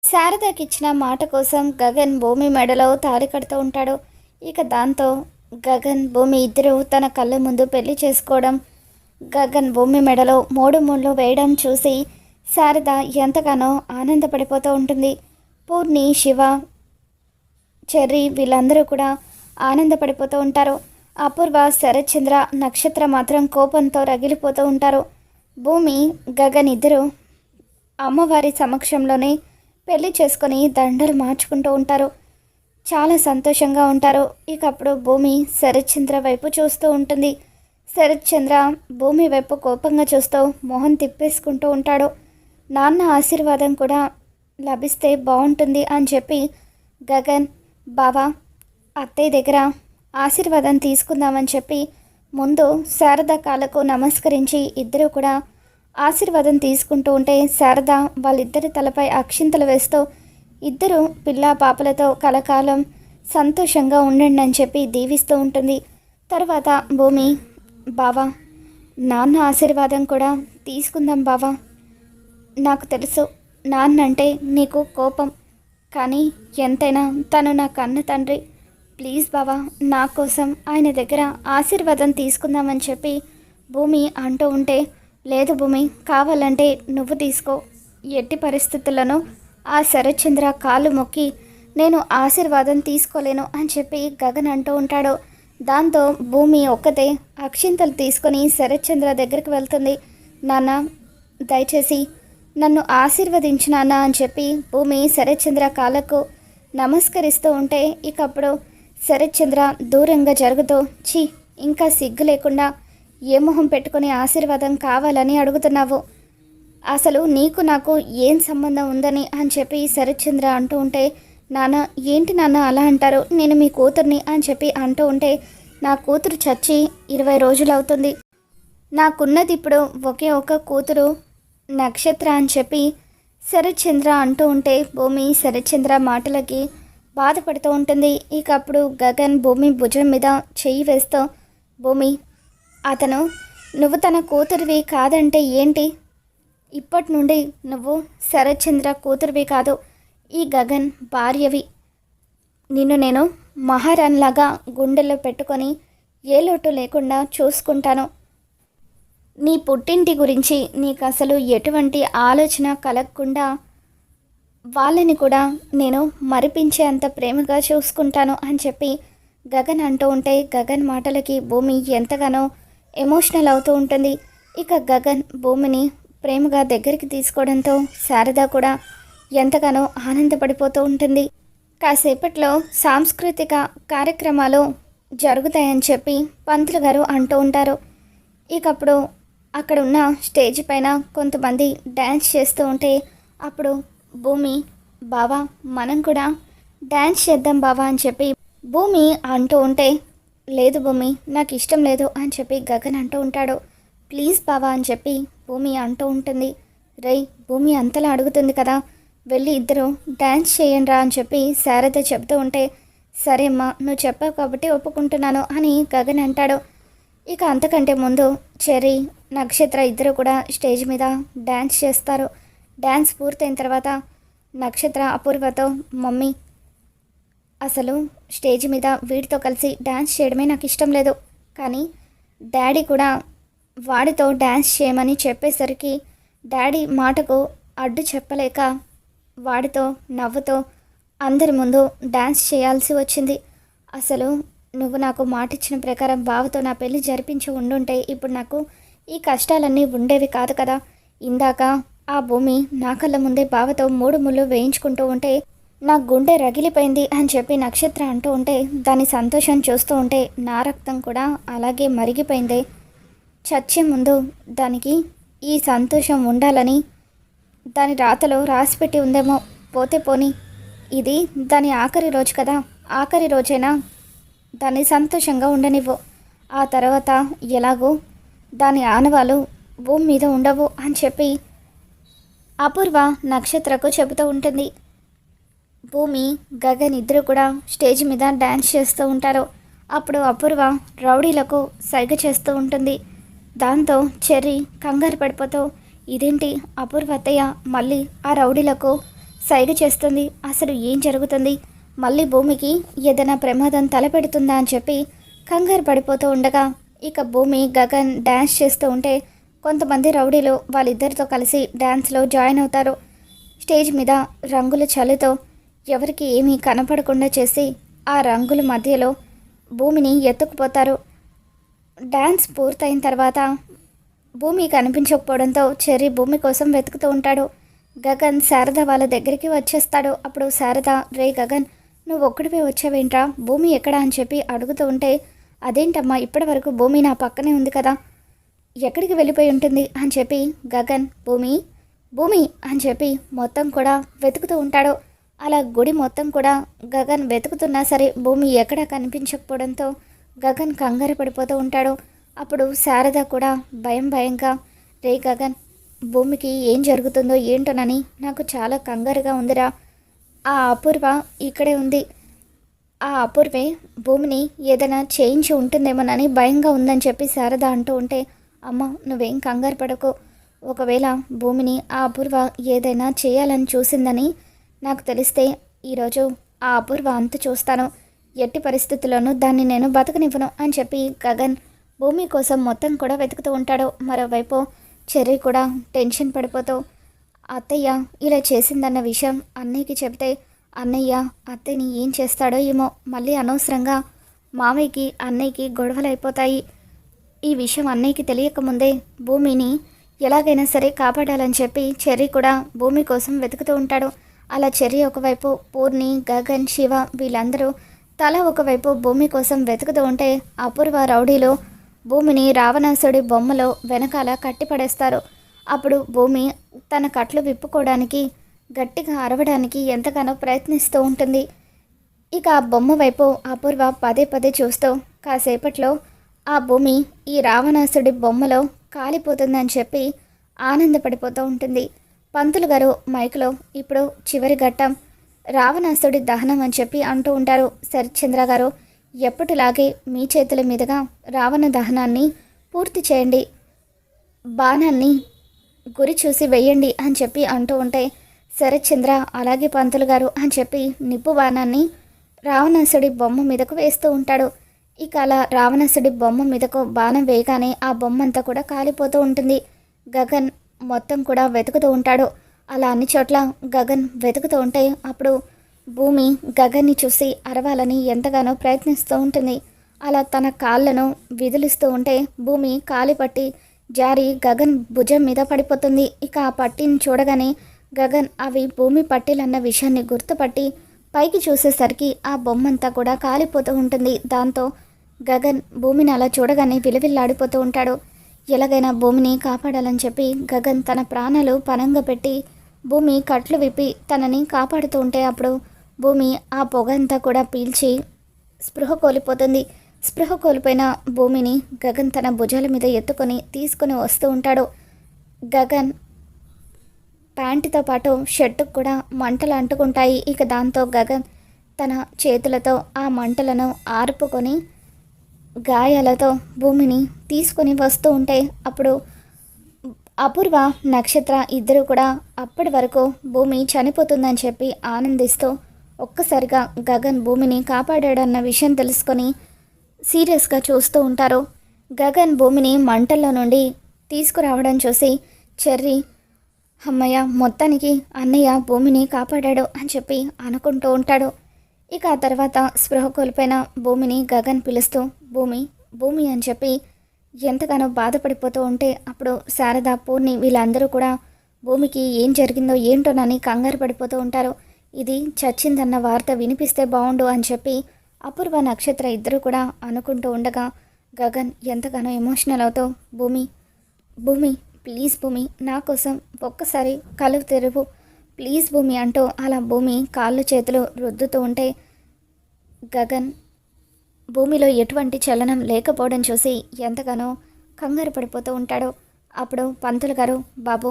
శారదకిచ్చిన మాట కోసం గగన్ భూమి మెడలో తాళి కడుతూ ఉంటాడు. ఇక దాంతో గగన్ భూమి ఇద్దరు తన కళ్ళ ముందు పెళ్లి చేసుకోవడం, గగన్ భూమి మెడలో మూడు ముళ్ళు వేయడం చూసి శారద ఎంతగానో ఆనందపడిపోతూ ఉంటుంది. పూర్ణి, శివ, చెర్రీ వీళ్ళందరూ కూడా ఆనందపడిపోతూ ఉంటారు. అపూర్వ, శరత్చంద్ర, నక్షత్ర మాత్రం కోపంతో రగిలిపోతూ ఉంటారు. భూమి, గగన్ ఇద్దరు అమ్మవారి సమక్షంలోనే పెళ్లి చేసుకొని దండలు మార్చుకుంటూ ఉంటారు. చాలా సంతోషంగా ఉంటారు. ఇక అప్పుడు భూమి శరత్చంద్ర వైపు చూస్తూ ఉంటుంది. శరత్చంద్ర భూమి వైపు కోపంగా చూస్తూ మొహం తిప్పేసుకుంటూ ఉంటాడు. నాన్న ఆశీర్వాదం కూడా లభిస్తే బాగుంటుంది అని చెప్పి గగన్, బావా అత్తయ్య దగ్గర ఆశీర్వాదం తీసుకుందామని చెప్పి ముందు శారద కాళ్ళకు నమస్కరించి ఇద్దరు కూడా ఆశీర్వాదం తీసుకుంటూ ఉంటే శారద వాళ్ళిద్దరి తలపై అక్షింతలు వేస్తూ ఇద్దరు పిల్ల పాపలతో కలకాలం సంతోషంగా ఉండండి అని చెప్పి దీవిస్తూ ఉంటుంది. తర్వాత భూమి, బావా నాన్న ఆశీర్వాదం కూడా తీసుకుందాం బావా. నాకు తెలుసు నాన్న అంటే నీకు కోపం, కానీ ఎంతైనా తను నా కన్న తండ్రి. ప్లీజ్ బావా నా కోసం ఆయన దగ్గర ఆశీర్వాదం తీసుకుందామని చెప్పి భూమి అంటూ ఉంటే, లేదు భూమి, కావాలంటే నువ్వు తీసుకో. ఎట్టి పరిస్థితులను ఆ శరత్చంద్ర కాళ్ళు మొక్కి నేను ఆశీర్వాదం తీసుకోలేను అని చెప్పి గగన్ అంటూ ఉంటాడు. దాంతో భూమి ఒక్కతే అక్షింతలు తీసుకొని శరత్చంద్ర దగ్గరికి వెళ్తుంది. నాన్న దయచేసి నన్ను ఆశీర్వదించు నాన్న అని చెప్పి భూమి శరత్చంద్ర కాళ్ళకు నమస్కరిస్తూ ఉంటే, ఇక అప్పుడు శరత్చంద్ర దూరంగా జరుగుతూ, ఛీ ఇంకా సిగ్గు లేకుండా ఏ మొహం పెట్టుకుని ఆశీర్వాదం కావాలని అడుగుతున్నావు, అసలు నీకు నాకు ఏం సంబంధం ఉందని అని చెప్పి శరత్చంద్ర అంటూ ఉంటే, నాన్న ఏంటి నాన్న అలా అంటారు, నేను మీ కూతుర్ని అని చెప్పి అంటూ ఉంటే, నా కూతురు చచ్చి 20 రోజులు అవుతుంది, నాకున్నది ఇప్పుడు ఒకే ఒక కూతురు నక్షత్ర అని చెప్పి శరత్చంద్ర అంటూ ఉంటే భూమి శరత్చంద్ర మాటలకి బాధపడుతూ ఉంటుంది. ఇక అప్పుడు గగన్ భూమి భుజం మీద చెయ్యి వేస్తూ, భూమి అతను నువ్వు తన కూతురివి కాదంటే ఏంటి, ఇప్పటి నుండి నువ్వు శరత్చంద్ర కూతురివి కాదు, ఈ గగన్ భార్యవి. నిన్ను నేను మహారాణిలాగా గుండెల్లో పెట్టుకొని ఏ లోటు లేకుండా చూసుకుంటాను. నీ పుట్టింటి గురించి నీకు అసలు ఎటువంటి ఆలోచన కలగకుండా వాళ్ళని కూడా నేను మరిపించే అంత ప్రేమగా చూసుకుంటాను అని చెప్పి గగన్ అంటూ ఉంటే, గగన్ మాటలకి భూమి ఎంతగానో ఎమోషనల్ అవుతూ ఉంటుంది. ఇక గగన్ భూమిని ప్రేమగా దగ్గరికి తీసుకోవడంతో శారద కూడా ఎంతగానో ఆనందపడిపోతూ ఉంటుంది. కాసేపట్లో సాంస్కృతిక కార్యక్రమాలు జరుగుతాయని చెప్పి పంతులు గారు అంటూ ఉంటారు. ఇక అప్పుడు అక్కడ ఉన్న స్టేజ్ పైన కొంతమంది డ్యాన్స్ చేస్తూ ఉంటే, అప్పుడు భూమి, బావా మనం కూడా డ్యాన్స్ చేద్దాం బావా అని చెప్పి భూమి అంటూ ఉంటే, లేదు భూమి నాకు ఇష్టం లేదు అని చెప్పి గగన్ అంటూ ఉంటాడు. ప్లీజ్ బావా అని చెప్పి భూమి అంటూ ఉంటుంది. రై భూమి అంతలా అడుగుతుంది కదా, వెళ్ళి ఇద్దరు డ్యాన్స్ చేయండి రా అని చెప్పి శారద చెప్తూ ఉంటే, సరే అమ్మా నువ్వు చెప్పావు కాబట్టి ఒప్పుకుంటున్నాను అని గగన్ అంటాడు. ఇక అంతకంటే ముందు చెర్రీ, నక్షత్ర ఇద్దరు కూడా స్టేజ్ మీద డ్యాన్స్ చేస్తారు. డ్యాన్స్ పూర్తయిన తర్వాత నక్షత్ర అపూర్వతో, మమ్మీ అసలు స్టేజ్ మీద వీడితో కలిసి డ్యాన్స్ చేయడమే నాకు ఇష్టం లేదు, కానీ డాడీ కూడా వాడితో డ్యాన్స్ చేయమని చెప్పేసరికి డాడీ మాటకు అడ్డు చెప్పలేక వాడితో నవ్వుతో అందరి ముందు డ్యాన్స్ చేయాల్సి వచ్చింది. అసలు నువ్వు నాకు మాట ఇచ్చిన ప్రకారం బావతో నా పెళ్లి జరిపించి ఉండుంటే ఇప్పుడు నాకు ఈ కష్టాలన్నీ ఉండేవి కాదు కదా. ఇందాక ఆ భూమి నా కళ్ళ ముందే బావతో 3 ముళ్ళు వేయించుకుంటూ ఉంటే నా గుండె రగిలిపోయింది అని చెప్పి నక్షత్ర అంటూ ఉంటే, దాని సంతోషం చూస్తూ ఉంటే నా రక్తం కూడా అలాగే మరిగిపోయింది. చచ్చే ముందు దానికి ఈ సంతోషం ఉండాలని దాని రాతలో రాసిపెట్టి ఉందేమో, పోతే పోని ఇది దాని ఆఖరి రోజు కదా, ఆఖరి రోజైనా దాన్ని సంతోషంగా ఉండనివ్వు, ఆ తర్వాత ఎలాగో దాని ఆనవాలు భూమి మీద ఉండవు అని చెప్పి అపూర్వ నక్షత్రకు చెబుతూ ఉంటుంది. భూమి, గగన్ ఇద్దరు కూడా స్టేజ్ మీద డ్యాన్స్ చేస్తూ ఉంటారు. అప్పుడు అపూర్వ రౌడీలకు సైగ చేస్తూ ఉంటుంది. దాంతో చెర్రీ కంగారు పడిపోతూ, ఇదేంటి అపూర్వ అత్తయ్య మళ్ళీ ఆ రౌడీలకు సైగ చేస్తుంది. అసలు ఏం జరుగుతుంది, మళ్ళీ భూమికి ఏదైనా ప్రమాదం తలపెడుతుందా అని చెప్పి కంగారు పడిపోతూ ఉండగా ఇక భూమి గగన్ డ్యాన్స్ చేస్తూ ఉంటే కొంతమంది రౌడీలు వాళ్ళిద్దరితో కలిసి డ్యాన్స్లో జాయిన్ అవుతారు. స్టేజ్ మీద రంగుల చలితో ఎవరికి ఏమీ కనపడకుండా చేసి ఆ రంగుల మధ్యలో భూమిని ఎత్తుకుపోతారు. డ్యాన్స్ పూర్తయిన తర్వాత భూమి కనిపించకపోవడంతో చెర్రీ భూమి కోసం వెతుకుతూ ఉంటాడు. గగన్ శారద వాళ్ళ దగ్గరికి వచ్చేస్తాడు. అప్పుడు శారద, రే గగన్, నువ్వు ఒక్కడిపై వచ్చావేంట్రా, భూమి ఎక్కడా అని చెప్పి అడుగుతూ ఉంటే, అదేంటమ్మా, ఇప్పటి వరకు భూమి నా పక్కనే ఉంది కదా, ఎక్కడికి వెళ్ళిపోయి ఉంటుంది అని చెప్పి గగన్ భూమి భూమి అని చెప్పి మొత్తం కూడా వెతుకుతూ ఉంటాడు. అలా గుడి మొత్తం కూడా గగన్ వెతుకుతున్నా సరే భూమి ఎక్కడా కనిపించకపోవడంతో గగన్ కంగారు పడిపోతూ ఉంటాడు. అప్పుడు శారద కూడా భయంగా, రే గగన్, భూమికి ఏం జరుగుతుందో ఏంటోనని నాకు చాలా కంగారుగా ఉందిరా, ఆ అపూర్వ ఇక్కడే ఉంది, ఆ అపూర్వే భూమిని ఏదైనా చేయించి ఉంటుందేమోనని భయంగా ఉందని చెప్పి శారద అంటూ ఉంటే, అమ్మ నువ్వేం కంగారు పడకు, ఒకవేళ భూమిని ఆ అపూర్వ ఏదైనా చేయాలని చూసిందని నాకు తెలిస్తే ఈరోజు ఆ అపూర్వ అంత చూస్తాను, ఎట్టి పరిస్థితుల్లోనూ దాన్ని నేను బతకనివ్వను అని చెప్పి గగన్ భూమి కోసం మొత్తం కూడా వెతుకుతూ ఉంటాడు. మరోవైపు చెర్రీ కూడా టెన్షన్ పడిపోతూ, అత్తయ్య ఇలా చేసిందన్న విషయం అన్నయ్యకి చెబితే అన్నయ్య అత్తయ్యని ఏం చేస్తాడో ఏమో, మళ్ళీ అనవసరంగా మామయ్యకి అన్నయ్యకి గొడవలు అయిపోతాయి, ఈ విషయం అన్నయ్యకి తెలియకముందే భూమిని ఎలాగైనా సరే కాపాడాలని చెప్పి చెర్రీ కూడా భూమి కోసం వెతుకుతూ ఉంటాడు. అలా చెర్రీ ఒకవైపు, పూర్ణి, గగన్, శివ వీళ్ళందరూ తల ఒకవైపు భూమి కోసం వెతుకుతూ ఉంటే అపూర్వ రౌడీలో భూమిని రావణాసుడి బొమ్మలో వెనకాల కట్టిపడేస్తారు. అప్పుడు భూమి తన కట్లు విప్పుకోవడానికి గట్టిగా అరవడానికి ఎంతగానో ప్రయత్నిస్తూ ఉంటుంది. ఇక ఆ బొమ్మ వైపు అపూర్వ పదే చూస్తూ కాసేపట్లో ఆ భూమి ఈ రావణాసుడి బొమ్మలో కాలిపోతుందని చెప్పి ఆనందపడిపోతూ ఉంటుంది. పంతులు గారు మైక్లో, ఇప్పుడు చివరి ఘట్టం రావణాసుడి దహనం అని చెప్పి అంటూ ఉంటారు. శరత్చంద్ర గారు, ఎప్పటిలాగే మీ చేతుల మీదుగా రావణ దహనాన్ని పూర్తి చేయండి, బాణాన్ని గురి చూసి వెయ్యండి అని చెప్పి అంటూ ఉంటే, శరత్చంద్ర అలాగే పంతులు గారు అని చెప్పి నిప్పు బాణాన్ని రావణాసుడి బొమ్మ మీదకు వేస్తూ ఉంటాడు. ఇక అలా రావణాసుడి బొమ్మ మీదకు బాణం వేయగానే ఆ బొమ్మ అంతా కూడా కాలిపోతూ ఉంటుంది. గగన్ మొత్తం కూడా వెతుకుతూ ఉంటాడు. అలా అన్ని చోట్ల గగన్ వెతుకుతూ ఉంటే అప్పుడు భూమి గగన్ని చూసి అరవాలని ఎంతగానో ప్రయత్నిస్తూ ఉంటుంది. అలా తన కాళ్ళను విదిలిస్తూ ఉంటే భూమి కాలి పట్టి జారి గగన్ భుజం మీద పడిపోతుంది. ఇక ఆ పట్టిని చూడగానే గగన్ అవి భూమి పట్టీలన్న విషయాన్ని గుర్తుపట్టి పైకి చూసేసరికి ఆ బొమ్మంతా కూడా కాలిపోతూ ఉంటుంది. దాంతో గగన్ భూమిని అలా చూడగానే విలవిల్లాడిపోతూ ఉంటాడు. ఎలాగైనా భూమిని కాపాడాలని చెప్పి గగన్ తన ప్రాణాలు పణంగా పెట్టి భూమి కట్లు విప్పి తనని కాపాడుతూ ఉంటే అప్పుడు భూమి ఆ పొగ అంతా కూడా పీల్చి స్పృహ కోల్పోతుంది. స్పృహ కోల్పోయిన భూమిని గగన్ తన భుజాల మీద ఎత్తుకొని తీసుకొని వస్తూ ఉంటాడు. గగన్ ప్యాంటుతో పాటు షర్టుకు కూడా మంటలు అంటుకుంటాయి. ఇక దాంతో గగన్ తన చేతులతో ఆ మంటలను ఆర్పుకొని గాయాలతో భూమిని తీసుకొని వస్తూ ఉంటే అప్పుడు అపూర్వ, నక్షత్ర ఇద్దరు కూడా అప్పటి వరకు భూమి చనిపోతుందని చెప్పి ఆనందిస్తూ ఒక్కసారిగా గగన్ భూమిని కాపాడాడన్న విషయం తెలుసుకొని సీరియస్గా చూస్తూ ఉంటారు. గగన్ భూమిని మంటల్లో నుండి తీసుకురావడం చూసి చెర్రీ, అమ్మయ్య, మొత్తానికి అన్నయ్య భూమిని కాపాడాడు అని చెప్పి అనుకుంటూ ఉంటాడు. ఇక ఆ తర్వాత స్పృహ కోల్పోయిన భూమిని గగన్ పిలుస్తూ భూమి భూమి అని చెప్పి ఎంతగానో బాధపడిపోతూ ఉంటే అప్పుడు శారద, పూర్ణి వీళ్ళందరూ కూడా భూమికి ఏం జరిగిందో ఏంటోనని కంగారు పడిపోతూ ఉంటారు. ఇది చచ్చిందన్న వార్త వినిపిస్తే బాగుండు అని చెప్పి అపూర్వ, నక్షత్ర ఇద్దరు కూడా అనుకుంటూ ఉండగా గగన్ ఎంతగానో ఎమోషనల్ అవుతూ భూమి భూమి ప్లీజ్ భూమి, నా కోసం ఒక్కసారి కళ్ళు తెరువు ప్లీజ్ భూమి అంటూ అలా భూమి కాళ్ళు చేతులు రుద్దుతూ ఉంటే గగన్ భూమిలో ఎటువంటి చలనం లేకపోవడం చూసి ఎంతగానో కంగారు పడిపోతూ ఉంటాడు. అప్పుడు పంతులు గారు, బాబు,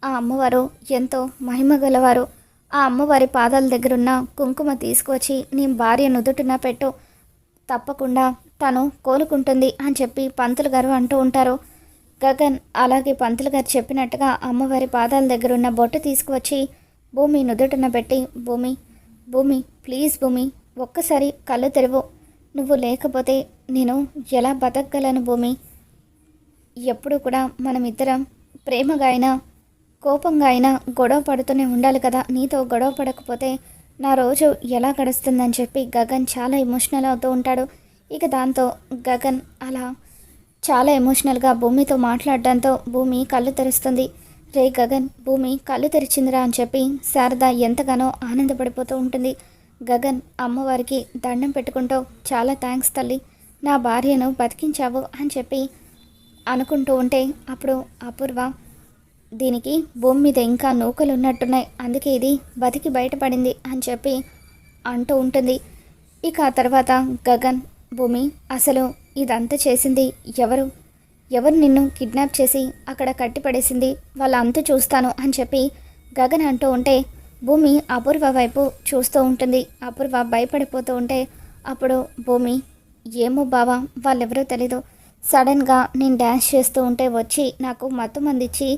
ఆ అమ్మవారు ఎంతో మహిమ గలవారు, ఆ అమ్మవారి పాదాల దగ్గరున్న కుంకుమ తీసుకువచ్చి నీ భార్య నుదుటిన పెట్టు, తప్పకుండా తను కోలుకుంటుంది అని చెప్పి పంతులు గారు అంటూ ఉంటారు. గగన్ అలాగే పంతులు గారు చెప్పినట్టుగా అమ్మవారి పాదాల దగ్గరున్న బొట్టు తీసుకువచ్చి భూమి నుదుటన పెట్టి, భూమి భూమి ప్లీజ్ భూమి, ఒక్కసారి కళ్ళు తెరువు. నువ్వు లేకపోతే నేను ఎలా బతకగలను భూమి? ఎప్పుడు కూడా మనమిద్దరం ప్రేమగా అయినా కోపంగా అయినా గొడవ పడుతూనే ఉండాలి కదా. నీతో గొడవ పడకపోతే నా రోజు ఎలా గడుస్తుందని చెప్పి గగన్ చాలా ఎమోషనల్ అవుతూ ఉంటాడు. ఇక దాంతో గగన్ అలా చాలా ఎమోషనల్గా భూమితో మాట్లాడడంతో భూమి కళ్ళు తెరుస్తుంది. రే గగన్, భూమి కళ్ళు తెరిచిందిరా అని చెప్పి శారద ఎంతగానో ఆనందపడిపోతూ ఉంటుంది. గగన్ అమ్మవారికి దండం పెట్టుకుంటూ, చాలా థ్యాంక్స్ తల్లి, నా భార్యను బతికించావు అని చెప్పి అనుకుంటూ ఉంటే అప్పుడు అపూర్వ, దీనికి భూమి మీద ఇంకా నూకలు ఉన్నట్టున్నాయి, అందుకే ఇది బతికి బయటపడింది అని చెప్పి అంటూ ఉంటుంది. ఇక ఆ తర్వాత గగన్, భూమి అసలు ఇదంతా చేసింది ఎవరు? ఎవరు నిన్ను కిడ్నాప్ చేసి అక్కడ కట్టిపడేసింది? వాళ్ళ అంతు చూస్తాను అని చెప్పి గగన్ అంటూ ఉంటే భూమి అపూర్వ వైపు చూస్తూ ఉంటుంది. అపూర్వ భయపడిపోతూ ఉంటే అప్పుడు భూమి, ఏమో బావా, వాళ్ళెవరో తెలీదు, సడన్గా నేను డ్యాన్స్ చేస్తూ ఉంటే వచ్చి నాకు మత్తు మందిచ్చి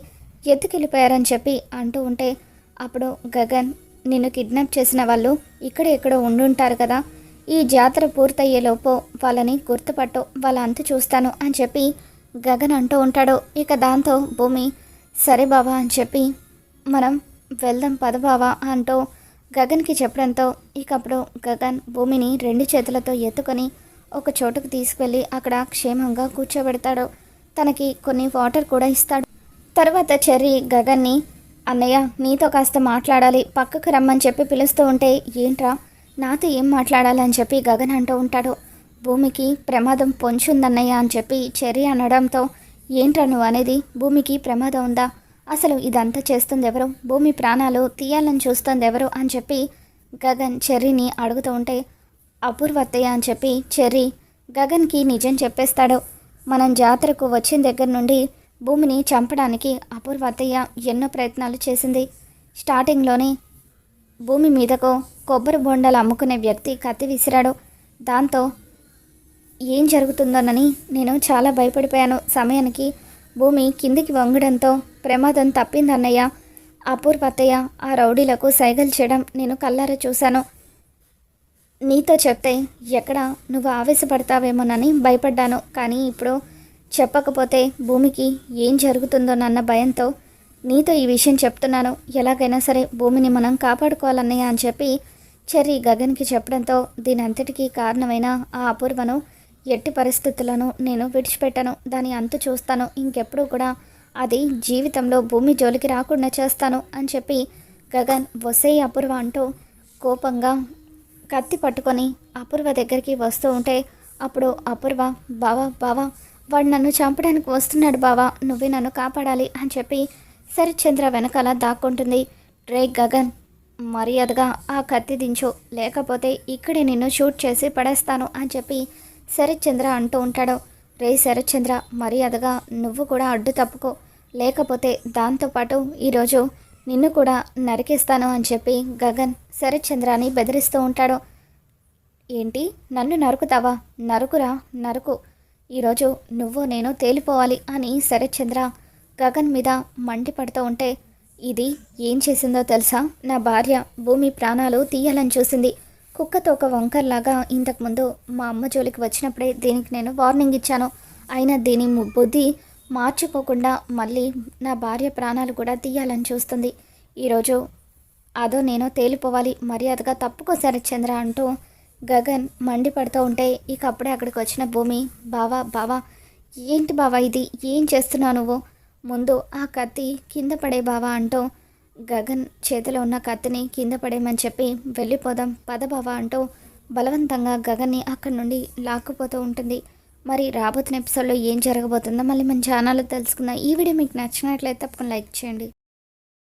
ఎత్తుకెళ్ళిపోయారని చెప్పి అంటూ ఉంటే అప్పుడు గగన్, నిన్ను కిడ్నాప్ చేసిన వాళ్ళు ఇక్కడ ఎక్కడో ఉండుంటారు కదా, ఈ జాతర పూర్తయ్యేలోపు వాళ్ళని గుర్తుపట్టు, వాళ్ళ అంతు చూస్తాను అని చెప్పి గగన్ అంటూ ఉంటాడు. ఇక దాంతో భూమి, సరే బావా అని చెప్పి మనం వెళ్దాం పద బావా అంటూ గగన్కి చెప్పడంతో ఇక అప్పుడు గగన్ భూమిని 2 చేతులతో ఎత్తుకొని ఒక చోటుకు తీసుకెళ్ళి అక్కడ క్షేమంగా కూర్చోబెడతాడు. తనకి కొన్ని వాటర్ కూడా ఇస్తాడు. తర్వాత చెర్రీ గగన్ని, అన్నయ్య నీతో కాస్త మాట్లాడాలి, పక్కకు రమ్మని చెప్పి పిలుస్తూ ఉంటే, ఏంట్రా నాతో ఏం మాట్లాడాలని చెప్పి గగన్ అంటూ ఉంటాడు. భూమికి ప్రమాదం పొంచుందన్నయ్య అని చెప్పి చెర్రీ అనడంతో, ఏంట్రా నువ్వు అనేది? భూమికి ప్రమాదం ఉందా? అసలు ఇదంతా చేస్తుంది ఎవరు? భూమి ప్రాణాలు తీయాలని చూస్తుంది ఎవరు అని చెప్పి గగన్ చెర్రీని అడుగుతూ ఉంటే, అపూర్వత్తయ్య అని చెప్పి చెర్రీ గగన్కి నిజం చెప్పేస్తాడు. మనం జాతరకు వచ్చిన దగ్గర నుండి భూమిని చంపడానికి అపూర్వత్తయ్య ఎన్నో ప్రయత్నాలు చేసింది. స్టార్టింగ్లోనే భూమి మీదకు కొబ్బరి బొండాలు అమ్ముకునే వ్యక్తి కత్తి విసిరాడు. దాంతో ఏం జరుగుతుందోనని నేను చాలా భయపడిపోయాను. సమయానికి భూమి కిందికి వంగడంతో ప్రమాదం తప్పిందన్నయ్య. అపూర్వత్తయ్య ఆ రౌడీలకు సైగలు చేయడం నేను కళ్ళారా చూశాను. నీతో చెప్తే ఎక్కడ నువ్వు ఆవేశపడతావేమోనని భయపడ్డాను. కానీ ఇప్పుడు చెప్పకపోతే భూమికి ఏం జరుగుతుందోనన్న భయంతో నీతో ఈ విషయం చెప్తున్నాను. ఎలాగైనా సరే భూమిని మనం కాపాడుకోవాలన్నయ్య అని చెప్పి చెర్రీ గగన్కి చెప్పడంతో, దీని అంతటికీ కారణమైన ఆ అపూర్వను ఎట్టి పరిస్థితులను నేను విడిచిపెట్టాను, దాని అంతు చూస్తాను, ఇంకెప్పుడు కూడా అది జీవితంలో భూమి జోలికి రాకుండా చేస్తాను అని చెప్పి గగన్ వసేయ్ అపూర్వ అంటూ కోపంగా కత్తి పట్టుకొని అపూర్వ దగ్గరికి వస్తూ ఉంటే అప్పుడు అపూర్వ, బావా వాడు నన్ను చంపడానికి వస్తున్నాడు బావా, నువ్వే నన్ను కాపాడాలి అని చెప్పి శరత్చంద్ర వెనకాల దాక్కుంటుంది. రే గగన్, మర్యాదగా ఆ కత్తి దించు, లేకపోతే ఇక్కడే నిన్ను షూట్ చేసి పడేస్తాను అని చెప్పి శరత్చంద్ర అంటూ ఉంటాడు. రే శరత్చంద్ర, మర్యాదగా నువ్వు కూడా అడ్డు తప్పుకో, లేకపోతే దాంతోపాటు ఈరోజు నిన్ను కూడా నరికేస్తాను అని చెప్పి గగన్ శరత్చంద్రాని బెదిరిస్తూ ఉంటాడు. ఏంటి, నన్ను నరుకుతావా? నరుకురా, నరుకు, ఈరోజు నువ్వు నేను తేలిపోవాలి అని శరత్చంద్ర గగన్ మీద మండిపడుతూ ఉంటే, ఇది ఏం చేసిందో తెలుసా? నా భార్య భూమి ప్రాణాలు తీయాలని చూసింది. కుక్కతో ఒక వంకర్లాగా ఇంతకుముందు మా అమ్మ జోలికి వచ్చినప్పుడే దీనికి నేను వార్నింగ్ ఇచ్చాను. అయినా దీని బుద్ధి మార్చుకోకుండా మళ్ళీ నా భార్య ప్రాణాలు కూడా తీయాలని చూస్తుంది. ఈరోజు అదో నేనో తేలిపోవాలి, మర్యాదగా తప్పుకో శరత్చంద్ర అంటూ గగన్ మండిపడుతూ ఉంటే ఇక అప్పుడే అక్కడికి వచ్చిన భూమి, బావా ఏంటి బావా ఇది, ఏం చేస్తున్నావు నువ్వు? ముందు ఆ కత్తి కింద పడే బావా అంటూ గగన్ చేతిలో ఉన్న కత్తిని కింద పడేయమని చెప్పి వెళ్ళిపోదాం పద బావా అంటూ బలవంతంగా గగన్ని అక్కడి నుండి లాక్కుపోతూ ఉంటుంది. మరి రాబోతున్న ఎపిసోడ్లో ఏం జరగబోతుందో మళ్ళీ మన ఛానల్లో తెలుసుకుందాం. ఈ వీడియో మీకు నచ్చినట్లయితే తప్పకుండా లైక్ చేయండి.